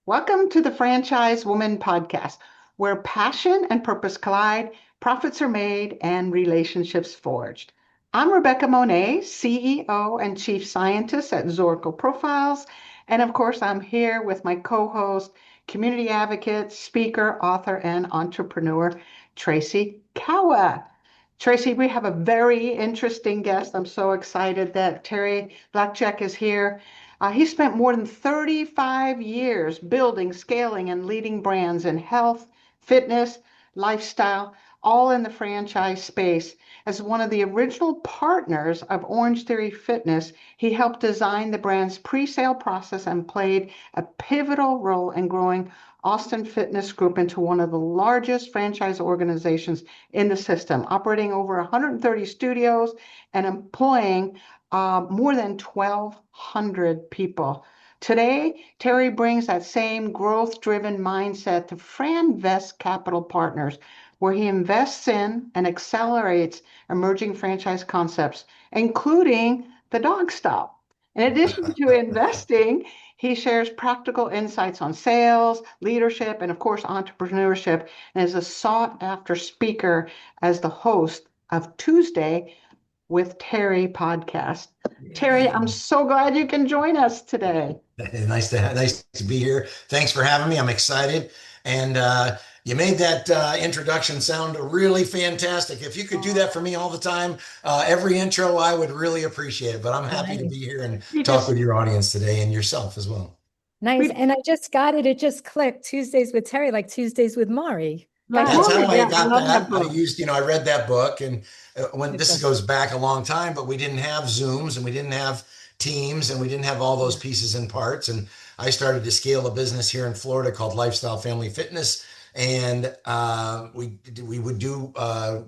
Welcome to the Franchise Woman Podcast, where passion and purpose collide, profits are made, and relationships forged. I'm Rebecca Monet, CEO and Chief Scientist at Zorkel Profiles. And of course, I'm here with my co host, community advocate, speaker, author, and entrepreneur, Tracy Kawa. Tracy, we have a very interesting guest. I'm so excited that Terry Blachek is here. He spent more than 35 years building, scaling, and leading brands in health, fitness, lifestyle, all in the franchise space. As one of the original partners of Orangetheory Fitness, he helped design the brand's pre-sale process and played a pivotal role in growing Austin Fitness Group into one of the largest franchise organizations in the system, operating over 130 studios and employing more than 1,200 people. Today, Terry brings that same growth driven mindset to Franvest Capital Partners, where he invests in and accelerates emerging franchise concepts, including the dog stop. In addition to investing, he shares practical insights on sales, leadership, and of course, entrepreneurship, and is a sought after speaker as the host of Tuesday with Terry podcast. Terry, I'm so glad you can join us today. Nice to be here. Thanks for having me. I'm excited. And you made that introduction sound really fantastic. If you could do that for me all the time, every intro, I would really appreciate it. But I'm happy to be Nice. here and We talk just with your audience today and yourself as well. Nice. we And I just got it. It just clicked. Tuesdays with Terry, like Tuesdays with Maury. like Got That's it. how Maury, I yeah, I got love that that. book. I read that book, and when It's this a- goes back a long time, but we didn't have Zooms and we didn't have Teams and we didn't have all those pieces and parts. And I started to scale a business here in Florida called Lifestyle Family Fitness, and we would do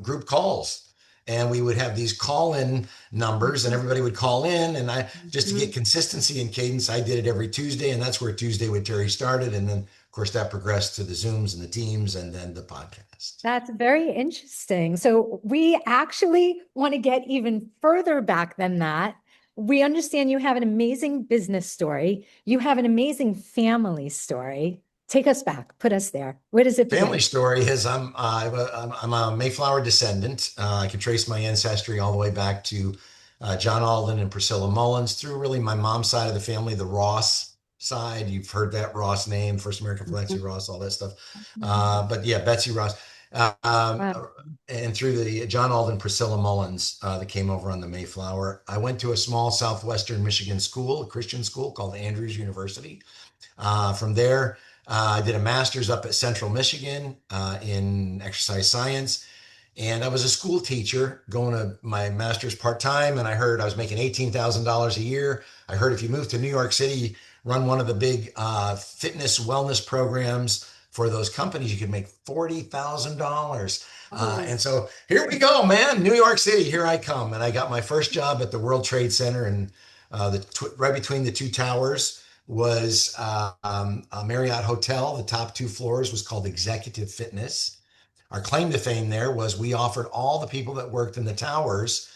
group calls. And we would have these call-in numbers, and everybody would call in. And I just to get Mhm. consistency and cadence, I did it every Tuesday, and that's where Tuesday with Terry started. And then, of course, that progressed to the Zooms and the Teams, and then the podcast. That's very interesting. So we actually want to get even further back than that. We understand you have an amazing business story. You have an amazing family story. Take us back. Put us there. Where does it Family begin? story is I'm a Mayflower descendant. I can trace my ancestry all the way back to John Alden and Priscilla Mullins through really my mom's side of the family, the Ross side. You've heard that Ross name, First American Philanthropy Ross, all that stuff. But yeah, Betsy Ross. Uh, um, Wow. and through the John Alden, Priscilla Mullins that came over on the Mayflower. I went to a small Southwestern Michigan school, a Christian school called Andrews University. From there, I did a master's up at Central Michigan in exercise science. And I was a school teacher going to my master's part time. And I heard I was making $18,000 a year. I heard if you move to New York City, run one of the big fitness wellness programs for those companies, you could make $40,000. Oh, And so here we go, man. New York City, here I come. And I got my first job at the World Trade Center, and right between the two towers was a Marriott hotel. The top two floors was called Executive Fitness. Our claim to fame there was we offered all the people that worked in the towers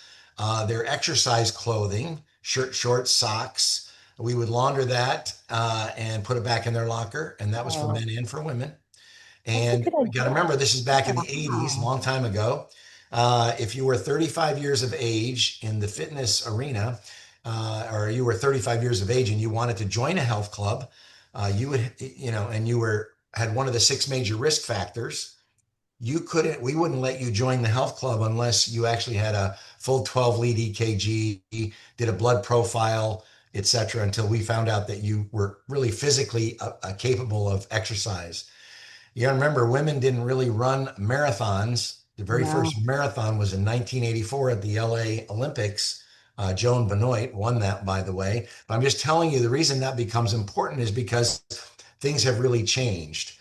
their exercise clothing, shirt, shorts, socks. We would launder that and put it back in their locker, and that was for Oh, men and for women. that's a And good you got to idea. remember, this is back in the 80s, a wow. long time ago. If you were 35 years of age in the fitness arena, or you were 35 years of age and you wanted to join a health club, you would, and you were had one of the six major risk factors. We wouldn't let you join the health club unless you actually had a full 12 lead EKG, did a blood profile, etc., until we found out that you were really physically capable of exercise. You gotta remember, women didn't really run marathons. The very No. first marathon was in 1984 at the LA Olympics. Joan Benoit won that, by the way. But I'm just telling you, the reason that becomes important is because things have really changed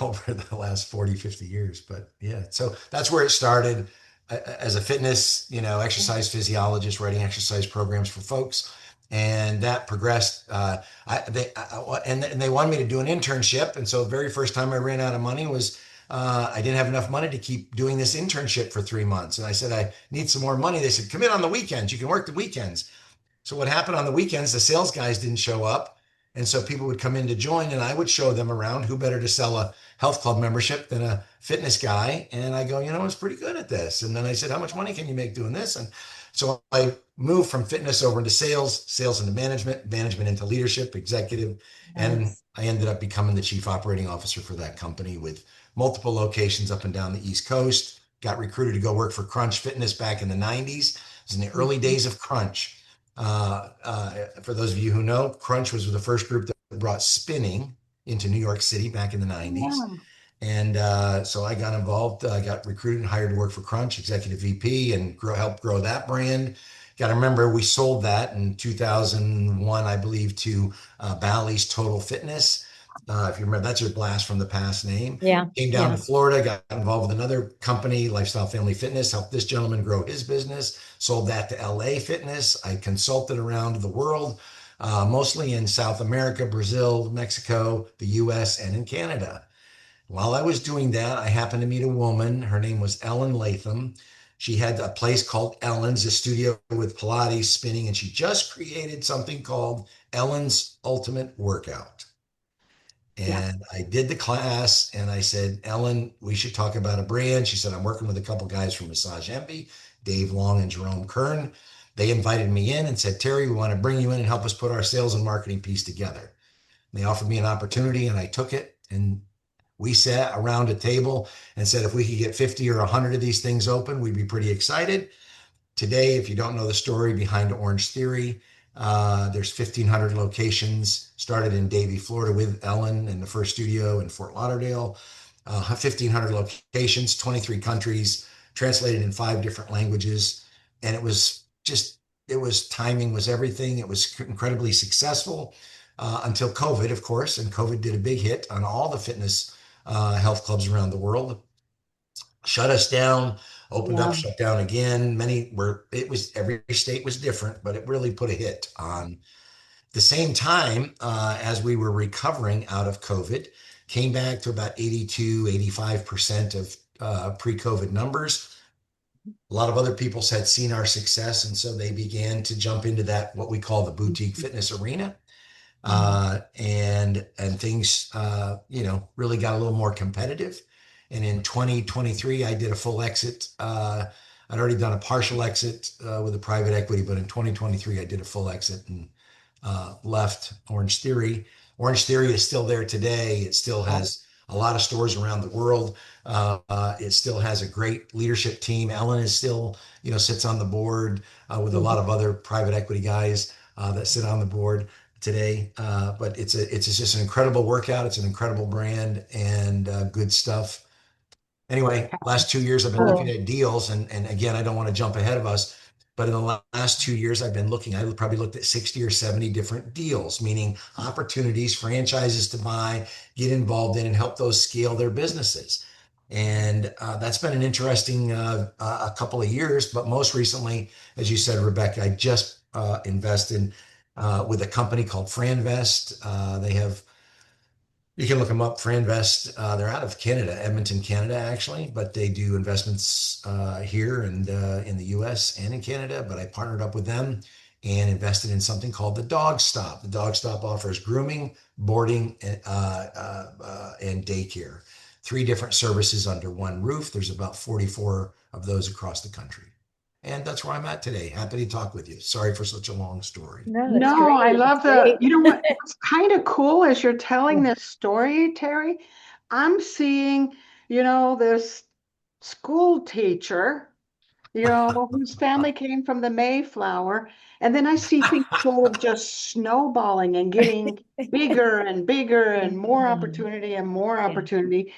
over the last 40, 50 years. But yeah, so that's where it started as a fitness, exercise physiologist, writing exercise programs for folks. And that progressed. And they wanted me to do an internship. And so the very first time I ran out of money was I didn't have enough money to keep doing this internship for 3 months. And I said, I need some more money. They said, come in on the weekends. You can work the weekends. So what happened on the weekends, the sales guys didn't show up. And so people would come in to join, and I would show them around. Who better to sell a health club membership than a fitness guy? And I go, it's pretty good at this. And then I said, how much money can you make doing this? And so I moved from fitness over into sales, sales into management, management into leadership, executive. And Nice. I ended up becoming the chief operating officer for that company with multiple locations up and down the East Coast. Got recruited to go work for Crunch Fitness back in the 90s. It was in the early Mhm. days of Crunch. For those of you who know, Crunch was the first group that brought spinning into New York City back in the 90s. Wow. And so I got involved. I got recruited and hired to work for Crunch, executive VP, and help grow that brand. Got to remember, we sold that in 2001, I believe, to Bally's Total Fitness. If you remember, that's your blast from the past name. Yeah. Came down Yeah. to Florida, got involved with another company, Lifestyle Family Fitness, helped this gentleman grow his business, sold that to LA Fitness. I consulted around the world, mostly in South America, Brazil, Mexico, the US, and in Canada. While I was doing that, I happened to meet a woman. Her name was Ellen Latham. She had a place called Ellen's, a studio with Pilates, spinning, and she just created something called Ellen's Ultimate Workout. Yeah. And I did the class and I said, Ellen, we should talk about a brand. She said, I'm working with a couple guys from Massage Envy, Dave Long and Jerome Kern. They invited me in and said, Terry, we want to bring you in and help us put our sales and marketing piece together. They offered me an opportunity and I took it. And we sat around a table and said, if we could get 50 or 100 of these things open, we'd be pretty excited. Today, if you don't know the story behind Orangetheory, there's 1,500 locations. Started in Davie, Florida, with Ellen in the first studio in Fort Lauderdale. 1,500 locations, 23 countries, translated in 5 different languages, and timing was everything. It was incredibly successful until COVID, of course, and COVID did a big hit on all the fitness health clubs around the world, shut us down, opened up, Yeah. shut down again. Many were, it was, every state was different, but it really put a hit on. The same time as we were recovering out of COVID, came back to about 82, 85% of pre-COVID numbers. A lot of other people had seen our success, and so they began to jump into that, what we call the boutique fitness arena. Mhm. And things really got a little more competitive. And in 2023, I did a full exit. I'd already done a partial exit with a private equity, but in 2023, I did a full exit and left Orangetheory. Orange Theory is still there today. It still Wow. has a lot of stores around the world. It still has a great leadership team. Ellen is still, sits on the board with a lot Mhm. of other private equity guys that sit on the board today. But it's just an incredible workout. It's an incredible brand and good stuff. Anyway, last 2 years I've been looking Cool. at deals, and again, I don't want to jump ahead of us, but in the last 2 years I've been looking. I probably looked at 60 or 70 different deals, meaning opportunities, franchises to buy, get involved in, and help those scale their businesses. And that's been an interesting a couple of years. But most recently, as you said, Rebecca, I just invested with a company called Franvest. They have, you can look them up, Franvest. They're out of Canada, Edmonton, Canada, actually, but they do investments here and in the US and in Canada. But I partnered up with them and invested in something called the Dog Stop. The Dog Stop offers grooming, boarding, and daycare. 3 different services under one roof. There's about 44 of those across the country. And that's where I'm at today. Happy to talk with you. Sorry for such a long story. No, that's No, I great. That's love great. you know what's kind of cool as you're telling Yeah. this story, Terry, I'm seeing, this school teacher, whose family came from the Mayflower. And then I see things sort of just snowballing and getting bigger and bigger and more Mhm. opportunity and more Yeah. opportunity.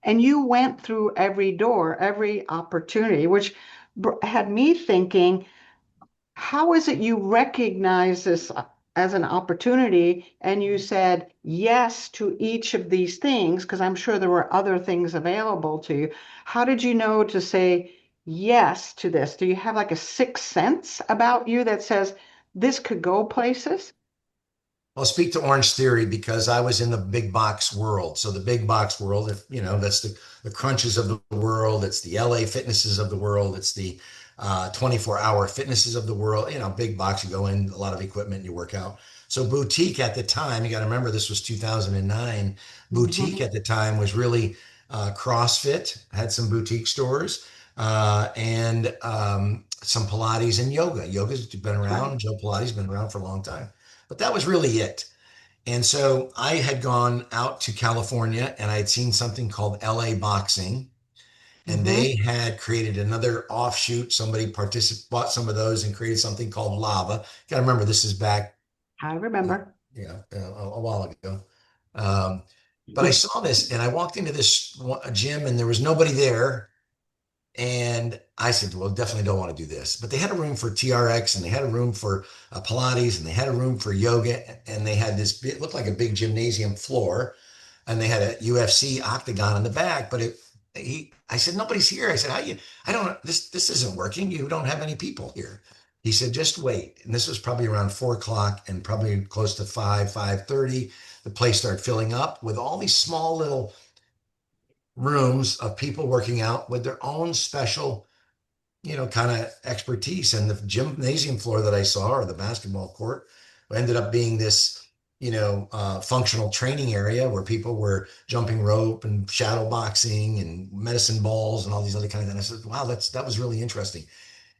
And you went through every door, every opportunity, which had me thinking, how is it you recognize this as an opportunity and you said yes to each of these things? Because I'm sure there were other things available to you. How did you know to say yes to this? Do you have like a sixth sense about you that says this could go places? I'll speak to Orange Theory because I was in the big box world. So the big box world, if that's the crunches of the world, it's the LA fitnesses of the world, it's the 24-hour fitnesses of the world, big box, you go in, a lot of equipment, you work out. So boutique at the time, you got to remember this was 2009. Boutique Mhm. at the time was really CrossFit, had some boutique stores, and some Pilates and yoga. Yoga's been That's right. around. Joe Pilates been around for a long time, but that was really it. And so I had gone out to California and I had seen something called LA Boxing, and Hmm. they had created another offshoot. Somebody bought some of those and created something called Lava. You got to remember, this is back, I remember. a while ago. Um, but I saw this and I walked into this gym and there was nobody there. And I said, well, definitely don't want to do this. But they had a room for TRX and they had a room for Pilates and they had a room for yoga. And they had this, it looked like a big gymnasium floor and they had a UFC octagon in the back. But I said, nobody's here. I said, I don't, this isn't working. You don't have any people here. He said, just wait. And this was probably around 4 o'clock and probably close to 5:30. The place started filling up with all these small little rooms of people working out with their own special, kind of expertise. And the gymnasium floor that I saw, or the basketball court, ended up being this, functional training area where people were jumping rope and shadow boxing and medicine balls and all these other kinds of things. And I said, wow, that was really interesting.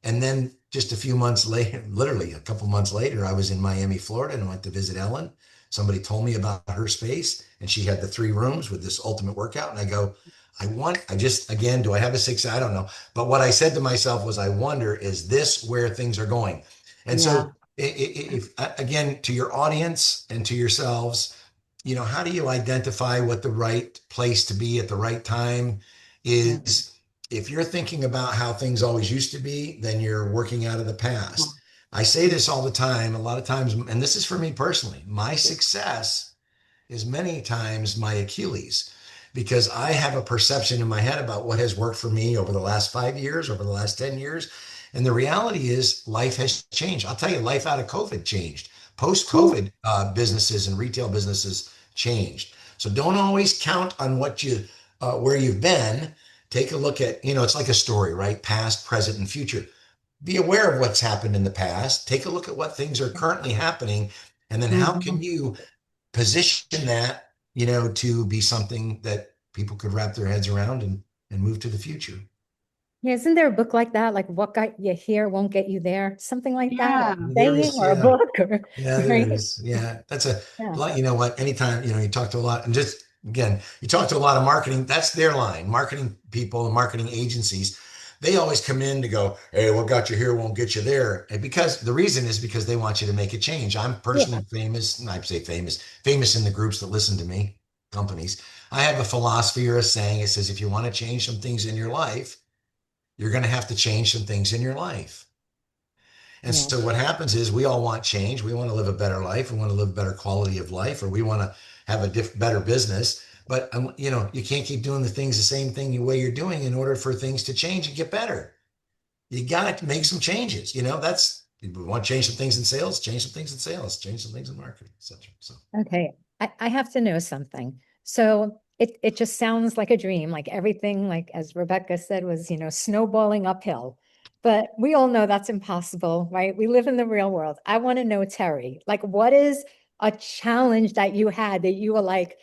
And then just a few months later, literally a couple months later, I was in Miami, Florida, and I went to visit Ellen. Somebody told me about her space, and she had the 3 rooms with this ultimate workout. And I go, again, do I have a six? I don't know. But what I said to myself was, I wonder, is this where things are going? And so, Yeah. if again, to your audience and to yourselves, how do you identify what the right place to be at the right time Yeah. is? If you're thinking about how things always used to be, then you're working out of the past. I say this all the time, a lot of times, and this is for me personally. My success is many times my Achilles because I have a perception in my head about what has worked for me over the last 5 years, over the last 10 years. And the reality is life has changed. I'll tell you, life out of COVID changed. Post Whew. COVID businesses and retail businesses changed. So don't always count on where you've been. Take a look at, it's like a story, right? Past, present, and future. Be aware of what's happened in the past. Take a look at what things are currently happening. And then how can Mhm. you position that, to be something that people could wrap their heads around and move to the future. Yeah, isn't there a book like that? Like what got you here won't get you there? Something like that, or Yeah. a There saying is, or a yeah. book or Yeah, there right? is. Yeah. That's Yeah. you know what, anytime, you talk to a lot and just, again, you talk to a lot of marketing, that's their line. Marketing people and marketing agencies, they always come in to go, hey, what got you here won't get you there. And because the reason is because they want you to make a change. I'm Yeah. personally famous, and I say famous in the groups that listen to me, companies. I have a philosophy or a saying. It says, if you want to change some things in your life, you're going to have to change some things in your life. And Yeah. so what happens is we all want change. We want to live a better life. We want to live a better quality of life, or we want to have a better business. But you can't keep doing the things the same thing the way you're doing in order for things to change and get better. You got to make some changes. That's we want to change some things in sales, change some things in sales, change some things in marketing, etc. So Okay. I have to know something. So it just sounds like a dream, like everything, like as Rebecca said, was, snowballing uphill. But we all know that's impossible, right? We live in the real world. I want to know, Terry, like what is a challenge that you had that you were like,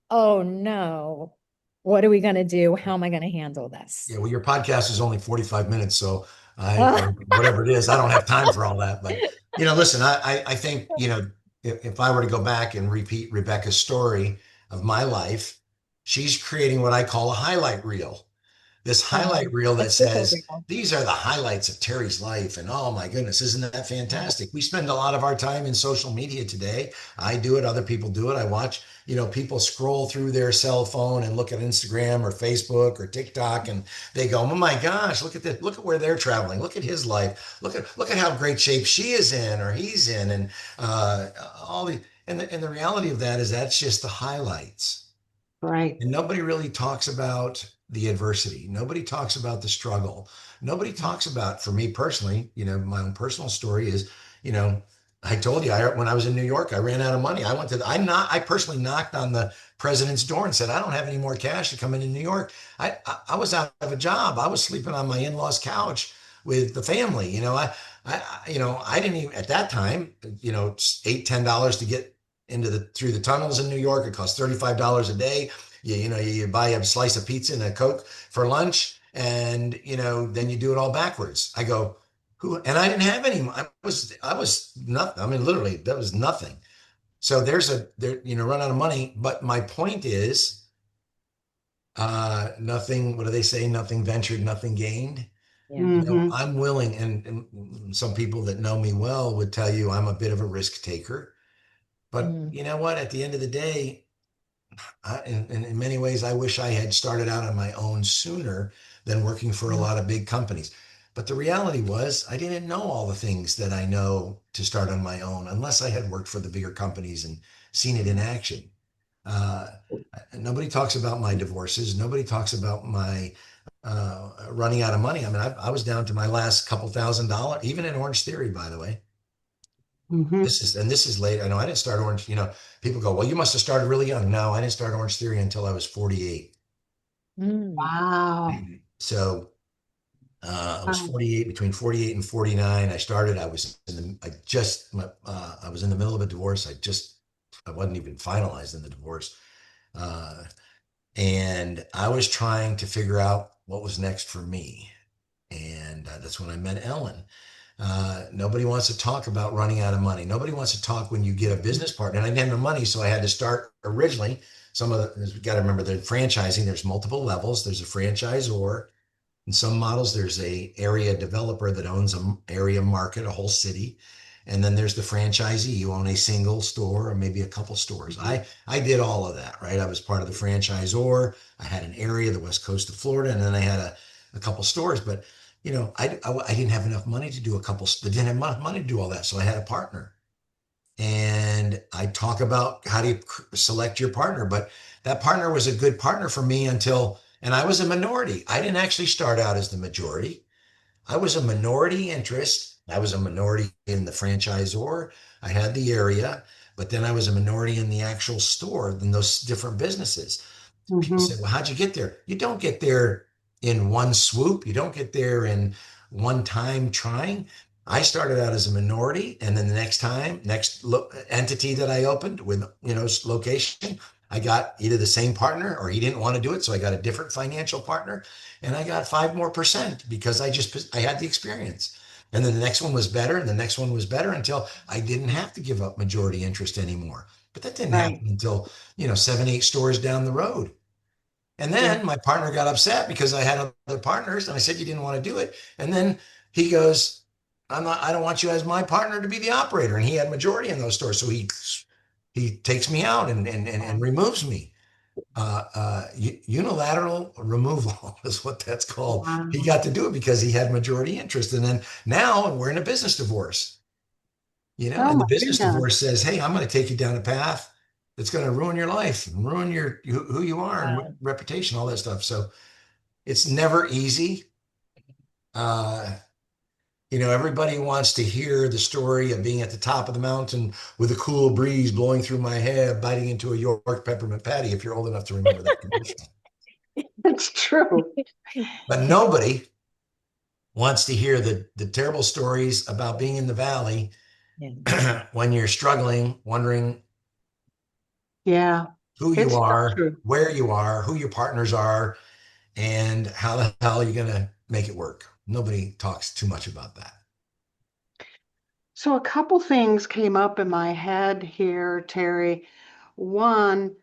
oh no, what are we going to do? How am I going to handle this? yeah, well, your podcast is only 45 minutes, so or whatever it is, I don't have time for all that. But listen, I think if I were to go back and repeat Rebecca's story of my life, she's creating what I call a highlight reel, this highlight reel A that sizzle says reel. these are the highlights of Terry's life. And oh my goodness, isn't that fantastic? We spend a lot of our time in social media today. I do it, other people do it. I watch, people scroll through their cell phone and look at Instagram or Facebook or TikTok and they go, oh my gosh, look at this, look at where they're traveling, look at his life, look at how great shape she is in or he's in. And all the and the reality of that is that's just the highlights. Right. And nobody really talks about the adversity. Nobody talks about the struggle. Nobody talks about, for me personally, my own personal story is, you know, I told you, when I was in New York, I ran out of money. I personally knocked on the president's door and said, I don't have any more cash to come into New York. I was out of a job. I was sleeping on my in-law's couch. with the family. I didn't even at that time, $8, $10 to get through the tunnels in New York. It cost $35 a day. You buy a slice of pizza and a Coke for lunch, and then you do it all backwards. I go, who? And I didn't have any. I was nothing. I mean, literally, that was nothing. So run out of money. But my point is, nothing. What do they say? Nothing ventured, nothing gained. Yeah. Hmm. I'm willing, and some people that know me well would tell you I'm a bit of a risk taker. But Mm. you know what? At the end of the day, in many ways, I wish I had started out on my own sooner than working for a lot of big companies. But the reality was, I didn't know all the things that I know to start on my own unless I had worked for the bigger companies and seen it in action. Uh, Nobody talks about my divorces. Nobody talks about my running out of money. I mean, I was down to my last couple $1,000s, even in Orange Theory, by the way. Hmm. This is late. I know I didn't start Orange. People go, well, you must have started really young. No, I didn't start Orange Theory until I was 48. Mm. Wow. So I was Wow. 48, between 48 and 49. I started, I was in the, I just, I was in the middle of a divorce. I wasn't even finalized in the divorce. Uh, and I was trying to figure out what was next for me. And that's when I met Ellen. Nobody wants to talk about running out of money. Nobody wants to talk when you get a business partner. And I didn't have the money, so I had to start originally. You got to remember the franchising. There's multiple levels. There's a franchisor. In some models, there's a area developer that owns an area market, a whole city. And then there's the franchisee. You own a single store or maybe a couple stores. Mhm. I did all of that, right? I was part of the franchisor. I had an area, the west coast of Florida, and then I had a couple stores. But I didn't have enough money to do a couple. I didn't have enough money to do all that, so I had a partner. And I talk about how do you select your partner, but that partner was a good partner for me and I was a minority. I didn't actually start out as the majority. I was a minority interest. I was a minority in the franchisor. I had the area, but then I was a minority in the actual store, in those different businesses. People say, Hmm. well, how'd you get there? You don't get there in one swoop. You don't get there in one time trying. I started out as a minority, and then the next entity that I opened with, location, I got either the same partner or he didn't want to do it. So I got a different financial partner and I got 5 more% because I had the experience. And then the next one was better and the next one was better until I didn't have to give up majority interest anymore. But that didn't Right. happen until, 7, 8 stores down the road. And Yeah. then my partner got upset because I had other partners and I said, you didn't want to do it. And then he goes, I don't want you as my partner to be the operator. And he had majority in those stores. So he takes me out and removes me. Unilateral removal is what that's called. He Wow. got to do it because he had majority interest. And then now we're in a business divorce, Oh and my the business goodness. divorce says, hey, I'm going to take you down a path that's going to ruin your life and ruin who you are and Wow. reputation, all that stuff. So it's never easy. Uh, everybody wants to hear the story of being at the top of the mountain with a cool breeze blowing through my hair, biting into a York peppermint patty, if you're old enough to remember that commercial. It's true. But nobody wants to hear the terrible stories about being in the valley Yeah. when you're struggling, wondering Yeah. who you It's so are, true. where you are, who your partners are, and how the hell you're going to make it work. Nobody talks too much about that. So a couple things came up in my head here, Terry. One,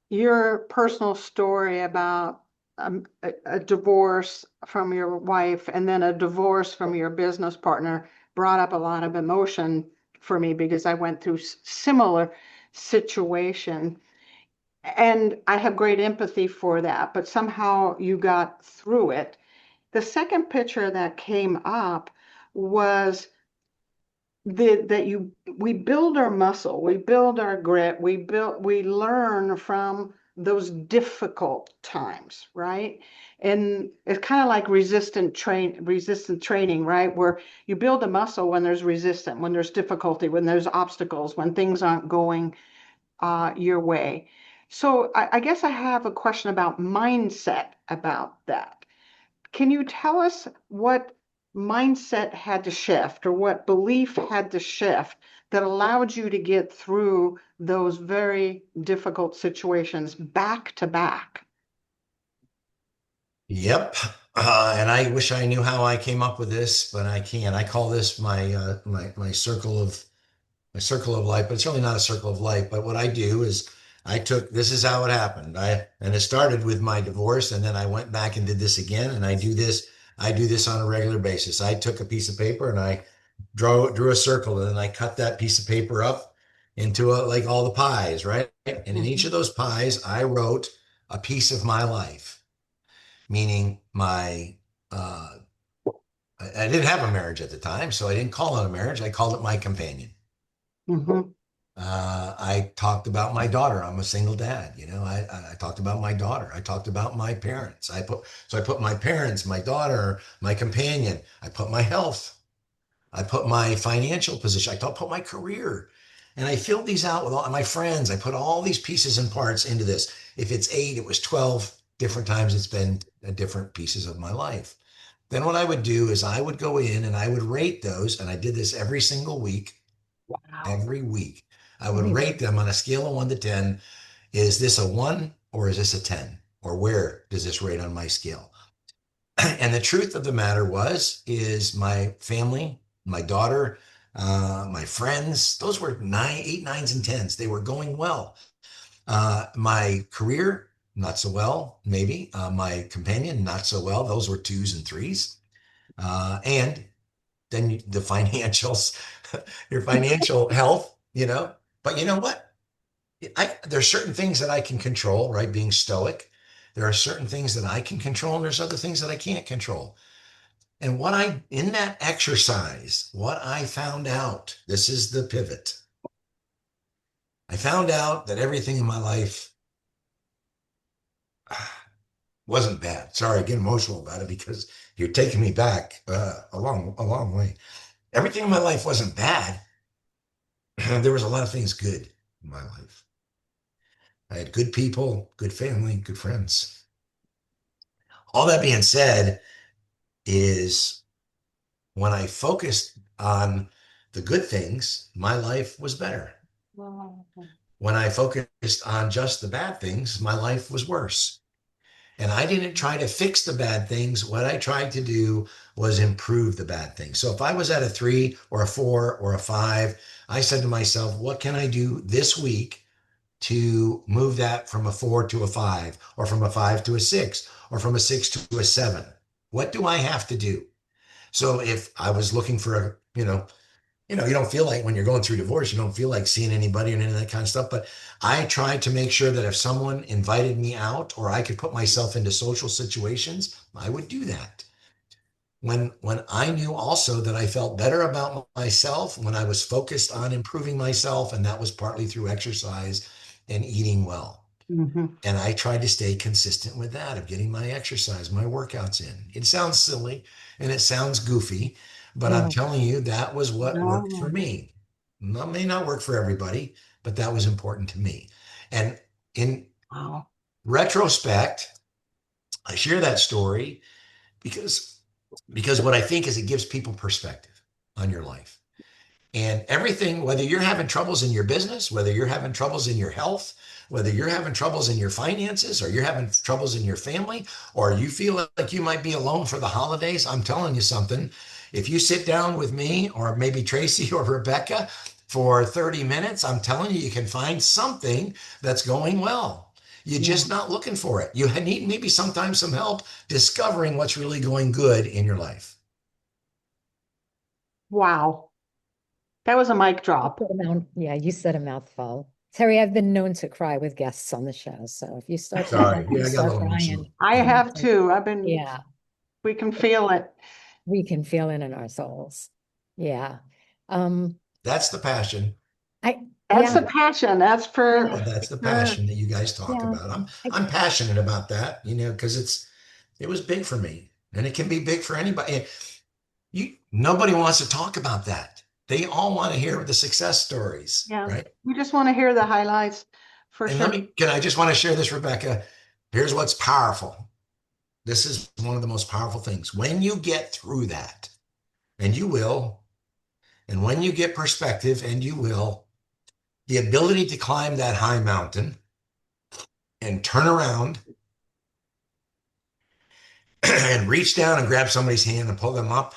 your personal story about a divorce from your wife and then a divorce from your business partner brought up a lot of emotion for me because I went through similar situation. And I have great empathy for that, but somehow you got through it. The second picture that came up was that you we build our muscle, we build our grit, we learn from those difficult times, right? And it's kind of like resistant training, right? Where you build a muscle when there's resistance, when there's difficulty, when there's obstacles, when things aren't going your way. So I guess I have a question about mindset about that. Can you tell us what mindset had to shift or what belief had to shift that allowed you to get through those very difficult situations back to back? Yep. And I wish I knew how I came up with this, but I can't. I call this my circle of life, but it's really not a circle of life. But what I do is this is how it happened. And it started with my divorce, and then I went back and did this again, and I do this on a regular basis. I took a piece of paper and I drew a circle, and then I cut that piece of paper up into like all the pies, right? And in each of Mhm. those pies, I wrote a piece of my life, meaning uh, I didn't have a marriage at the time, so I didn't call it a marriage. I called it my companion. Mhm. I talked about my daughter. I'm a single dad. I talked about my daughter. I talked about my parents. I put my parents, my daughter, my companion. I put my health. I put my financial position. Put my career. And I filled these out with all my friends. I put all these pieces and parts into this. If it's 8, it was 12 different times. It's been different pieces of my life. Then what I would do is I would go in and I would rate those. And I did this every single week. Wow. Every week, I would Amazing. rate them on a scale of 1 to 10. Is this a 1 or is this a 10? Or where does this rate on my scale? And the truth of the matter is my family, my daughter, my friends, those were 8, 9s, and 10s. They were going well. My career, not so well, maybe. My companion, not so well. Those were 2s and 3s. And then the financials, your financial health. But you know what? There's certain things that I can control, right? Being stoic. There are certain things that I can control, and there's other things that I can't control. And in that exercise, what I found out, this is the pivot. I found out that everything in my life wasn't bad. Sorry, I get emotional about it because you're taking me back a long way. Everything in my life wasn't bad. There was a lot of things good in my life. I had good people, good family, good friends. All that being said, is when I focused on the good things, my life was better. Wow. When I focused on just the bad things, my life was worse. And I didn't try to fix the bad things. What I tried to do was improve the bad things. So if I was at a 3 or a 4 or a 5, I said to myself, what can I do this week to move that from a 4 to a 5, or from a 5 to a 6, or from a 6 to a 7? What do I have to do? So if I was looking for you don't feel like when you're going through divorce, you don't feel like seeing anybody and any of that kind of stuff. But I tried to make sure that if someone invited me out or I could put myself into social situations, I would do that. When I knew also that I felt better about myself, when I was focused on improving myself, and that was partly through exercise and eating well. Mhm. And I tried to stay consistent with that, of getting my exercise, my workouts in. It sounds silly and it sounds goofy, but I'm No. telling you, that was what worked for No. me. That may not work for everybody, but that was important to me. And in Wow. retrospect, I share that story because what I think is it gives people perspective on your life. And everything, whether you're having troubles in your business, whether you're having troubles in your health, whether you're having troubles in your finances, or you're having troubles in your family, or you feel like you might be alone for the holidays, I'm telling you something. If you sit down with me, or maybe Tracy or Rebecca, for 30 minutes, I'm telling you, you can find something that's going well. You're Yeah. just not looking for it. You need maybe sometimes some help discovering what's really going good in your life. Wow. That was a mic drop. Yeah, you said a mouthful. Terry, I've been known to cry with guests on the show. So if you start Sorry. talking, you Yeah, I got a start little emotional. crying. I Yeah. have too. Yeah, We can feel it. we can feel it in our souls. Yeah. Um, That's the passion. That's yeah, the passion. That's yeah, That's the for passion that you guys talk yeah. about. I'm I, I'm passionate about that, because it was big for me, and it can be big for anybody. Nobody wants to talk about that. They all want to hear the success stories, yeah. right? We just want to hear the highlights for And sure. I just want to share this, Rebecca. Here's what's powerful. This is one of the most powerful things. When you get through that, and you will. And when you get perspective, and you will, the ability to climb that high mountain and turn around and reach down and grab somebody's hand and pull them up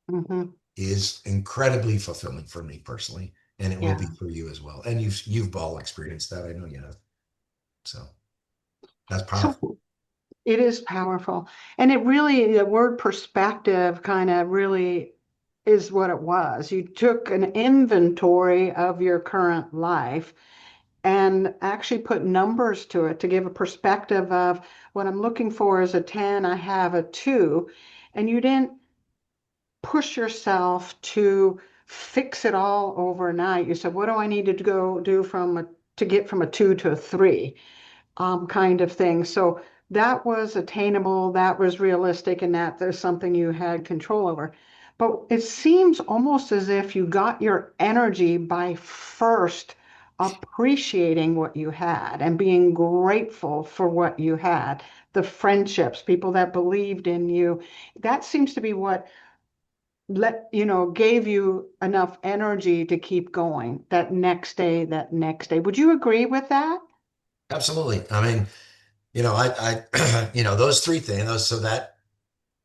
Hmm. is incredibly fulfilling for me personally, and it will be Yeah. for you as well. And you've all experienced that. I know you have. So that's So powerful. it is powerful. And it really, the word perspective kind of really is what it was. You took an inventory of your current life and actually put numbers to it to give a perspective of what I'm looking for is a 10, I have a 2. And you didn't push yourself to fix it all overnight. You said, what do I need to go do to get from a 2 to a 3? Kind of thing. So that was attainable, that was realistic, and that there's something you had control over. But it seems almost as if you got your energy by first appreciating what you had and being grateful for what you had, the friendships, people that believed in you. That seems to be what gave you enough energy to keep going that next day, that next day. Would you agree with that? Absolutely. I mean, those three things, so that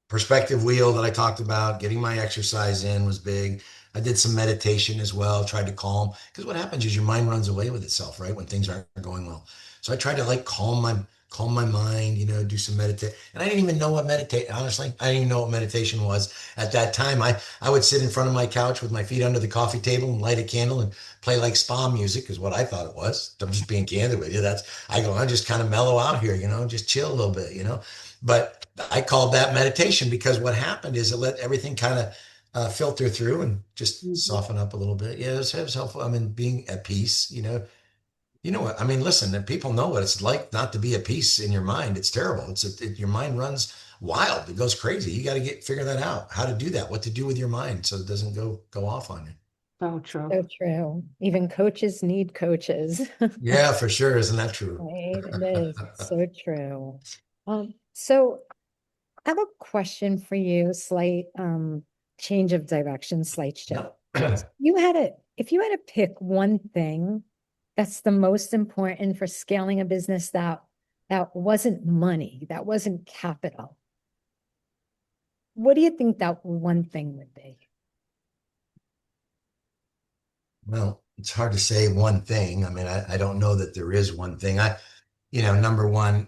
perspective wheel that I talked about, getting my exercise in was big. I did some meditation as well, tried to calm, because what happens is your mind runs away with itself, right? When things aren't going well. So I tried to like calm my mind, do some meditate. And I didn't even know what meditate, honestly, I didn't even know what meditation was at that time. I would sit in front of my couch with my feet under the coffee table and light a candle and play like spa music is what I thought it was. I'm just being candid with you. I just kind of mellow out here, just chill a little bit. But I called that meditation because what happened is it let everything kind of filter through and just Mhm. soften up a little bit. Yeah, it was helpful. I mean, being at peace, you know what? I mean, listen, and people know what it's like not to be at peace in your mind. It's terrible. Your mind runs wild. It goes crazy. You got to figure that out, how to do that, what to do with your mind so it doesn't go off on you. So true. So true. Even coaches need coaches. Yeah, for sure. Isn't that true? Right? It is. It's so true. So I have a question for you, slight change of direction, slight shift. Yep. If you had to pick one thing that's the most important for scaling a business that wasn't money, that wasn't capital, what do you think that one thing would be? Well, it's hard to say one thing. I mean, I don't know that there is one thing. Number one,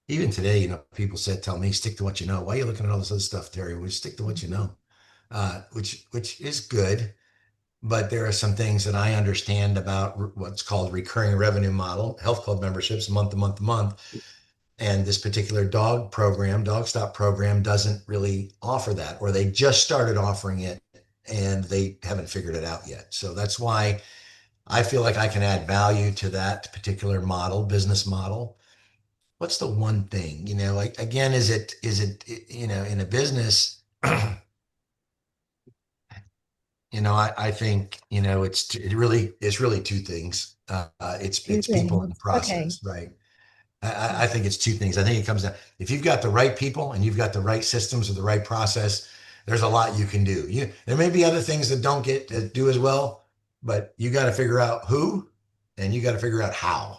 even today, people tell me, stick to what you know. Why are you looking at all this other stuff, Terry? We stick to what you Mhm. know, which is good. But there are some things that I understand about what's called recurring revenue model, health club memberships, month to month to month. And this particular dog stop program doesn't really offer that, or they just started offering it and they haven't figured it out yet. So that's why I feel like I can add value to that particular business model. What's the one thing, like, again, is it, in a business, I think, it's really two things. Two It's people and things. Okay. process, right? I think it's two things. I think it comes down, if you've got the right people and you've got the right systems or the right process, there's a lot you can do. There may be other things that don't do as well, but you got to figure out who, and you got to figure out how.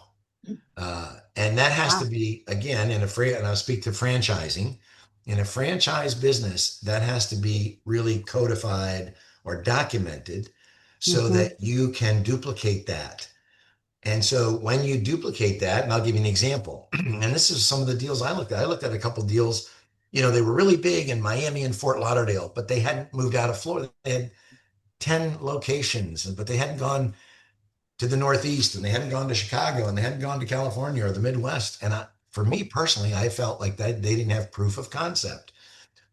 And that has to Wow. be, again, and I'll speak to franchising. In a franchise business, that has to be really codified or documented so Hmm. that you can duplicate that. And so when you duplicate that, and I'll give you an example, and this is some of the deals I looked at. I looked at a couple of deals, they were really big in Miami and Fort Lauderdale, but they hadn't moved out of Florida. They had 10 locations, but they hadn't gone to the Northeast, and they hadn't gone to Chicago, and they hadn't gone to California or the Midwest. And for me personally, I felt like that they didn't have proof of concept.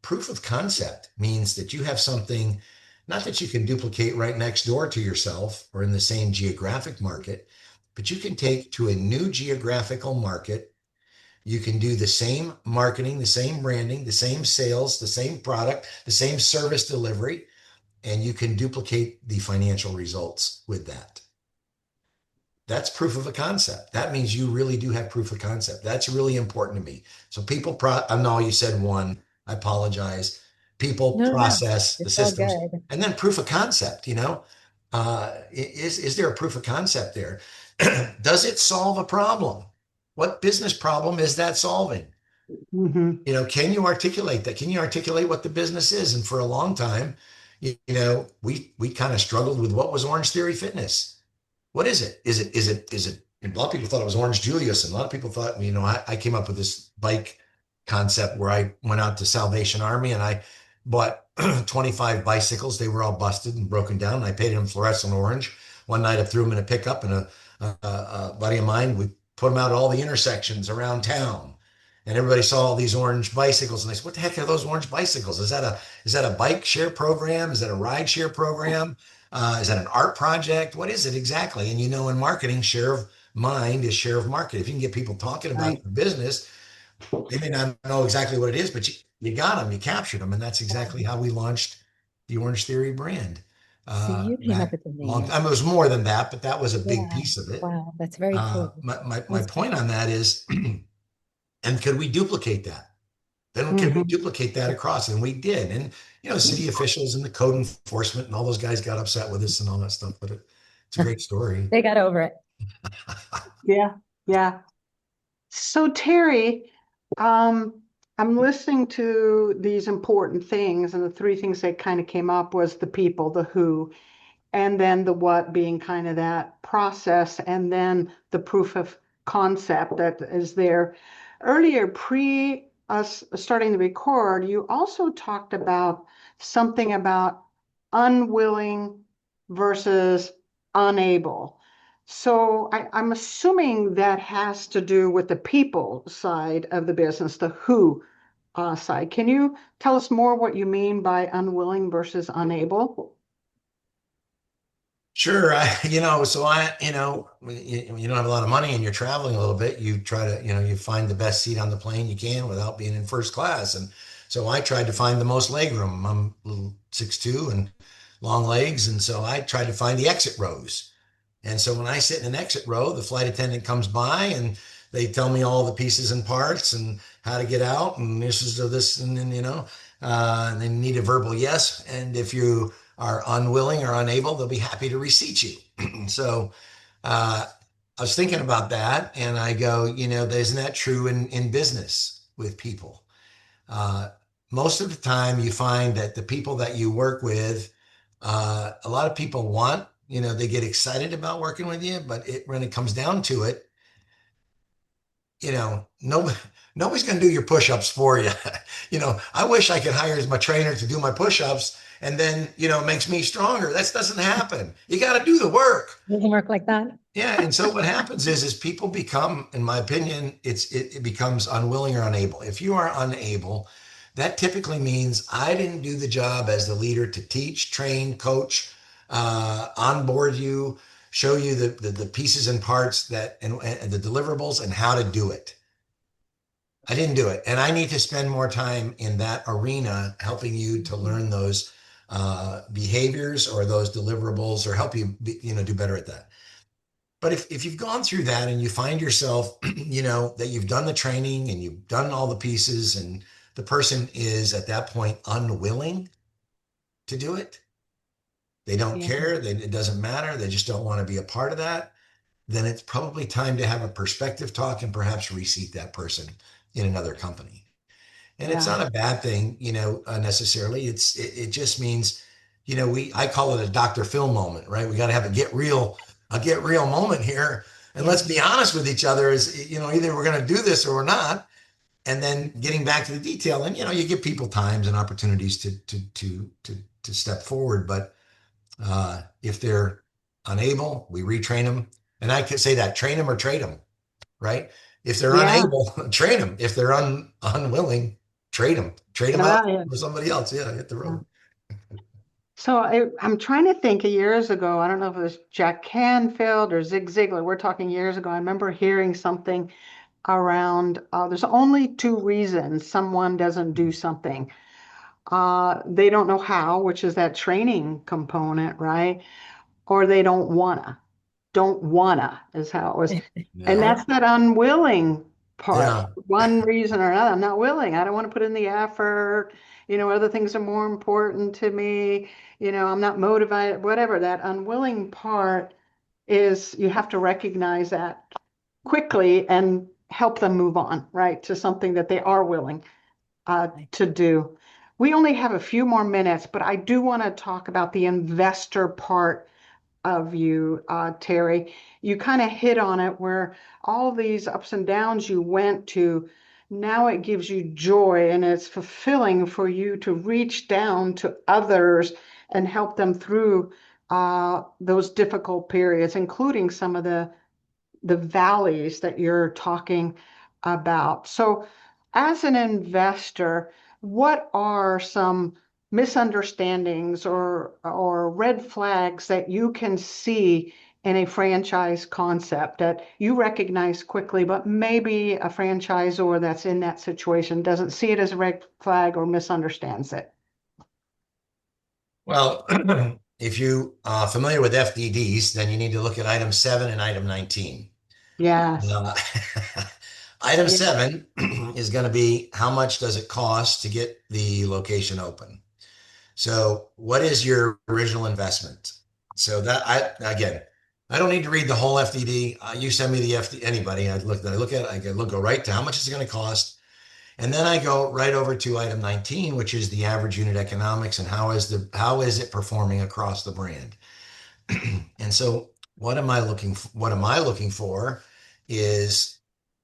Proof of concept means that you have something, not that you can duplicate right next door to yourself or in the same geographic market, but you can take to a new geographical market. You can do the same marketing, the same branding, the same sales, the same product, the same service delivery, and you can duplicate the financial results with that. That's proof of a concept. That means you really do have proof of concept. That's really important to me. So I know you said one. I apologize. people, No, no, process, the it's all systems, good. and then proof of concept, is there a proof of concept there? Does it solve a problem? What business problem is that solving? Hmm. Can you articulate that? Can you articulate what the business is? And for a long time, we kind of struggled with what was Orange Theory Fitness. What is it? Is it? And a lot of people thought it was Orange Julius, and a lot of people thought, I came up with this bike concept where I went out to Salvation Army and I bought 25 bicycles. They were all busted and broken down. And I painted them fluorescent orange. One night I threw them in a pickup, and a buddy of mine, we put them out at all the intersections around town. And everybody saw all these orange bicycles, and they said, "What the heck are those orange bicycles? Is that a bike share program? Is that a ride share program? Is that an art project? What is it exactly?" And in marketing, share of mind is share of market. If you can get people talking about Right. your business, they may not know exactly what it is, but you got them, you captured them, and that's exactly how we launched the Orange Theory brand. So you came up Back with the long name. time. It was more than that, but that was a big Yeah. piece of it. Wow, that's very cool. My That's point cool. on that is, and could we duplicate that? Then can we Hmm. duplicate that across? And we did. And city officials and the code enforcement and all those guys got upset with us and all that stuff. But it's a great story. They got over it. Yeah. Yeah. So Terry, um, I'm listening to these important things, and the three things that kind of came up was the people, the who, and then the what being kind of that process, and then the proof of concept that is there. Earlier, pre us starting to record, you also talked about something about unwilling versus unable. So I'm assuming that has to do with the people side of the business, the who side. Can you tell us more what you mean by unwilling versus unable? Sure. You don't have a lot of money and you're traveling a little bit. You try to, you find the best seat on the plane you can without being in first class. And so I tried to find the most leg room. I'm a little 6'2" and long legs. And so I tried to find the exit rows. And so when I sit in an exit row, the flight attendant comes by and they tell me all the pieces and parts and how to get out. And this is this, and then, and they need a verbal yes. And if you are unwilling or unable, they'll be happy to reseat you. So uh, I was thinking about that and I go, isn't that true in business with people? Uh, Most of the time, you find that the people that you work with, a lot of people they get excited about working with you, but when it comes down to it, nobody, nobody's going to do your push-ups for you. I wish I could hire my trainer to do my push-ups and then, it makes me stronger. That doesn't happen. You got to do the work. Doesn't work like that. Yeah, and so what happens is people become, in my opinion, it becomes unwilling or unable. If you are unable, that typically means I didn't do the job as the leader to teach, train, coach, onboard you, show you the pieces and parts and the deliverables and how to do it. I didn't do it, and I need to spend more time in that arena helping you to Mhm. learn those behaviors or those deliverables or help you do better at that. But if you've gone through that and you find yourself, that you've done the training and you've done all the pieces and the person is at that point unwilling to do it, they don't Yeah. care, it doesn't matter, they just don't want to be a part of that, then it's probably time to have a perspective talk and perhaps reseat that person in another company. And it's Yeah. not a bad thing, necessarily. It just means, I call it a Dr. Phil moment, right? We got to have a get real moment here. And let's be Yes. honest with each other is, either we're going to do this or we're not. And then getting back to the detail and, you give people times and opportunities to step forward. But if they're unable, we retrain them. And I could say that train them or trade them, right? If they're Yeah. unable, train them. If they're unwilling, trade Get them them out out. Yeah. for somebody else. Yeah, hit the Yeah. road. So I'm trying to think of years ago. I don't know if it was Jack Canfield or Zig Ziglar. We're talking years ago. I remember hearing something around there's only two reasons someone doesn't do something. They don't know how, which is that training component, right? Or they don't wanna. Don't wanna is how it was. And Yeah. that's that unwilling part. Yeah. One reason or another. I'm not willing. I don't want to put in the effort. other things are more important to me, I'm not motivated, whatever. That unwilling part is you have to recognize that quickly and help them move on, right, to something that they are willing to do. We only have a few more minutes, but I do want to talk about the investor part of you, Terry. You kind of hit on it where all these ups and downs you went to, now it gives you joy and it's fulfilling for you to reach down to others and help them through those difficult periods, including some of the valleys that you're talking about. So, as an investor, what are some misunderstandings or red flags that you can see in a franchise concept that you recognize quickly, but maybe a franchisor that's in that situation doesn't see it as a red flag or misunderstands it? Well, if you are familiar with FDDs, then you need to look at item 7 and item 19. Yes. Uh, item Yeah. 7 is going to be how much does it cost to get the location open? So, what is your original investment? So that I don't need to read the whole FDD. You send me the FD anybody. I look at it. Go right to how much is it going to cost, and then I go right over to item 19, which is the average unit economics and how is it performing across the brand. And so, what am I looking for is,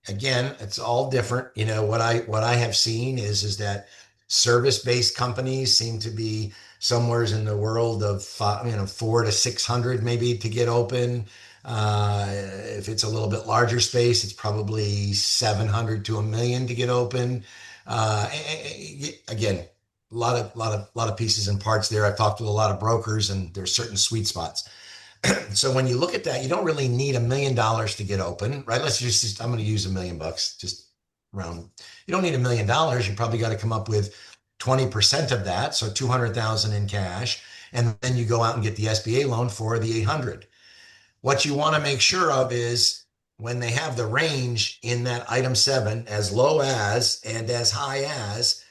again, it's all different. What I have seen is that service-based companies seem to be somewheres in the world of 4 to 600 maybe to get open. If it's a little bit larger space, it's probably 700 to 1 million to get open. Again, a lot of pieces and parts there. I've talked with a lot of brokers, and there's certain sweet spots. So when you look at that, you don't really need $1 million to get open, right? I'm going to use $1 million, just round. You don't need $1 million. You probably got to come up with 20% of that, so 200,000 in cash, and then you go out and get the SBA loan for the 800. What you want to make sure of is when they have the range in that item 7, as low as and as high as,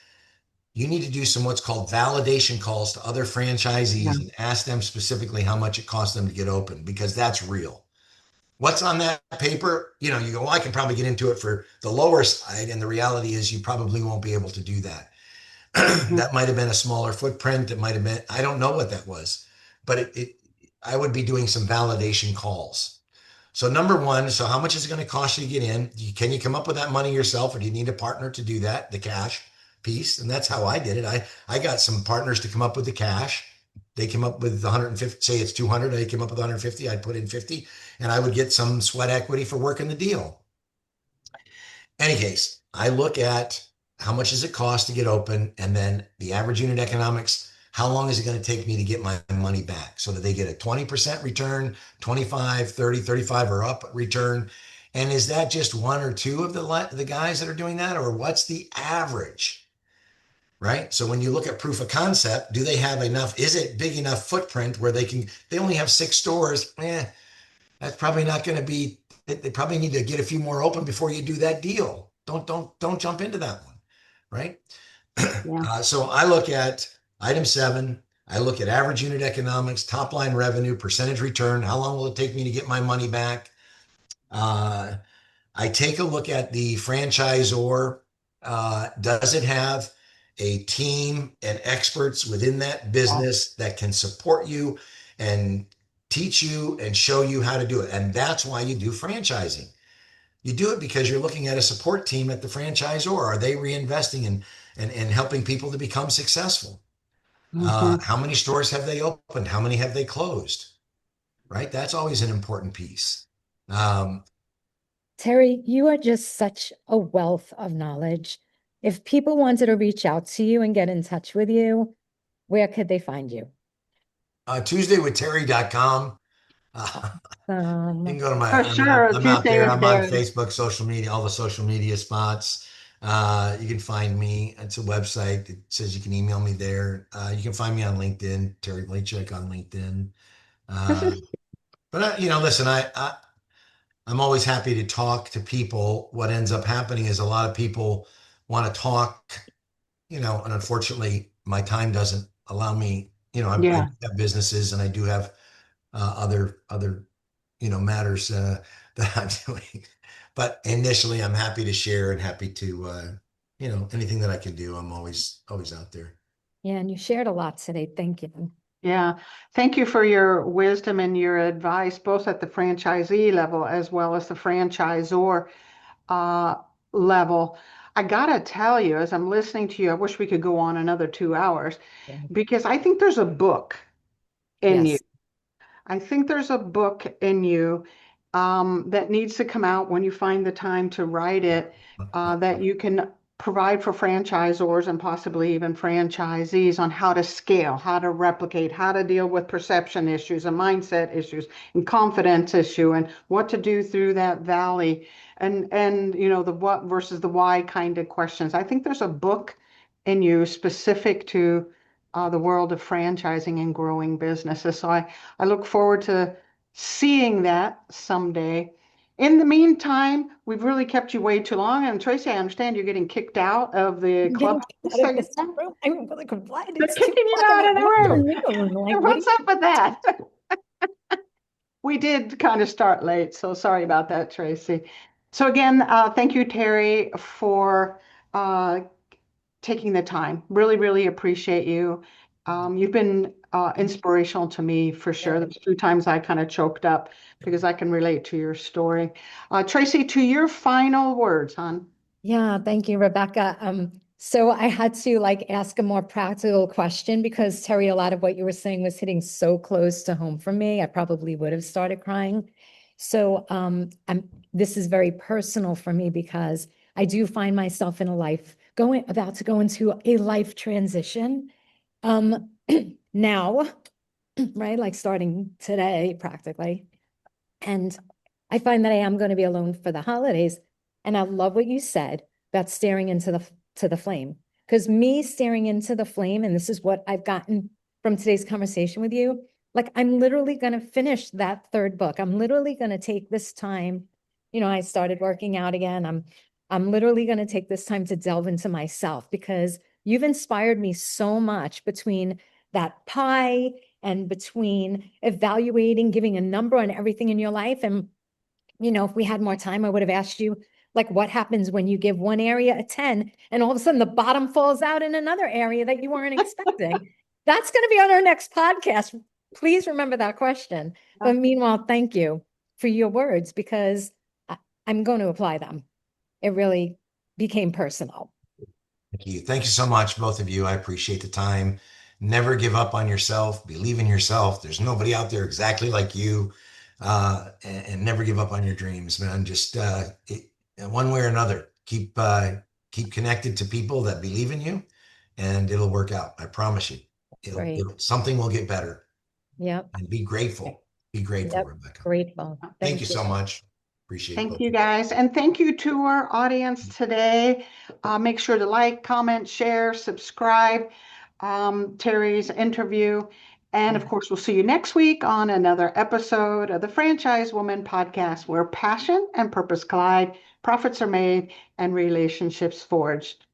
you need to do some what's called validation calls to other Yeah. franchisees and ask them specifically how much it costs them to get open, because that's real. What's on that paper? You go, well, I can probably get into it for the lower side. And the reality is you probably won't be able to do that. Mhm. That might have been a smaller footprint. It might have been, I don't know what that was, but I would be doing some validation calls. So number one, so how much is it going to cost you to get in? Can you come up with that money yourself, or do you need a partner to do that, the cash piece? And that's how I did it. I got some partners to come up with the cash. They came up with 150, say it's 200. I came up with 150. I'd put in 50, and I would get some sweat equity for working the deal. Any case, I look at how much does it cost to get open, and then the average unit economics. How long is it going to take me to get my money back, so that they get a 20% return, 25, 30, 35 or up return? And is that just one or two of the guys that are doing that, or what's the average? Right. So when you look at proof of concept, do they have enough? Is it big enough footprint where they only have 6 stores? That's probably not going to be. They probably need to get a few more open before you do that deal. Don't jump into that one, right? Yeah. So I look at item 7. I look at average unit economics, top line revenue, percentage return. How long will it take me to get my money back? Uh, I take a look at the franchisor. Does it have a team and experts within that Yeah. business that can support you and teach you and show you how to do it? And that's why you do franchising. You do it because you're looking at a support team at the franchisor. Are they reinvesting and helping people to become successful? Mhm. How many stores have they opened? How many have they closed? Right? That's always an important piece. Um, Terry, you are just such a wealth of knowledge. If people wanted to reach out to you and get in touch with you, where could they find you? TuesdayWithTerry.com. You can go to my, For sure, I'm out Tuesday there. with I'm on Terry. Facebook, social media, all the social media spots. You can find me. It's a website that says you can email me there. You can find me on LinkedIn, Terry Blachek on LinkedIn. Uh, but listen, I'm always happy to talk to people. What ends up happening is a lot of people want to talk, and unfortunately, my time doesn't allow me. I Yeah. do have businesses and I do have other matters that I'm doing. But initially, I'm happy to share and happy to anything that I can do. I'm always out there. Yeah, and you shared a lot today. Thank you. Yeah. Thank you for your wisdom and your advice, both at the franchisee level as well as the franchisor uh, level. I gotta tell you, as I'm listening to you, I wish we could go on another 2 hours Yeah. because I think there's a book in you. Yes. I think there's a book in you that needs to come out when you find the time to write it, that you can provide for franchisors and possibly even franchisees on how to scale, how to replicate, how to deal with perception issues and mindset issues and confidence issue and what to do through that valley and the what versus the why kind of questions. I think there's a book in you specific to the world of franchising and growing businesses. So I look forward to seeing that someday. In the meantime, we've really kept you way too long. And Tracy, I understand you're getting kicked out of the I'm getting club. kicked out of this room. I'm like, what? They're It's two kicking you o'clock in out the of the room. afternoon. Like, what? What's up with that? We did kind of start late, so sorry about that, Tracy. So again, thank you, Terry, for uh, taking the time. Really, really appreciate you. You've been inspirational to me for sure. There's 2 times I kind of choked up because I can relate to your story. Tracy, to your final words, hon. Yeah, thank you, Rebecca. So I had to like ask a more practical question because Terry, a lot of what you were saying was hitting so close to home for me. I probably would have started crying. So this is very personal for me because I do find myself in a life about to go into a life transition. Now, right? Like starting today, practically. And I find that I am going to be alone for the holidays. And I love what you said about staring into the flame. Because me staring into the flame, and this is what I've gotten from today's conversation with you, like I'm literally going to finish that third book. I'm literally going to take this time. I started working out again. I'm literally going to take this time to delve into myself because you've inspired me so much between that pie and between evaluating, giving a number on everything in your life. And, if we had more time, I would have asked you, like, what happens when you give one area a 10 and all of a sudden the bottom falls out in another area that you weren't expecting? That's going to be on our next podcast. Please remember that question. But meanwhile, thank you for your words because I'm going to apply them. It really became personal. Thank you. Thank you so much, both of you. I appreciate the time. Never give up on yourself. Believe in yourself. There's nobody out there exactly like you. And never give up on your dreams, man. Just one way or another, keep connected to people that believe in you, and it'll work out. I promise you. Great. Something will get better. Yep. And be grateful. Be grateful, Yep. Rebecca. Grateful. Thank you so much. Appreciate Thank both you, of you. guys. And thank you to our audience today. Make sure to like, comment, share, subscribe Terry's interview. And of course, we'll see you next week on another episode of the Franchise Woman podcast, where passion and purpose collide, profits are made, and relationships forged.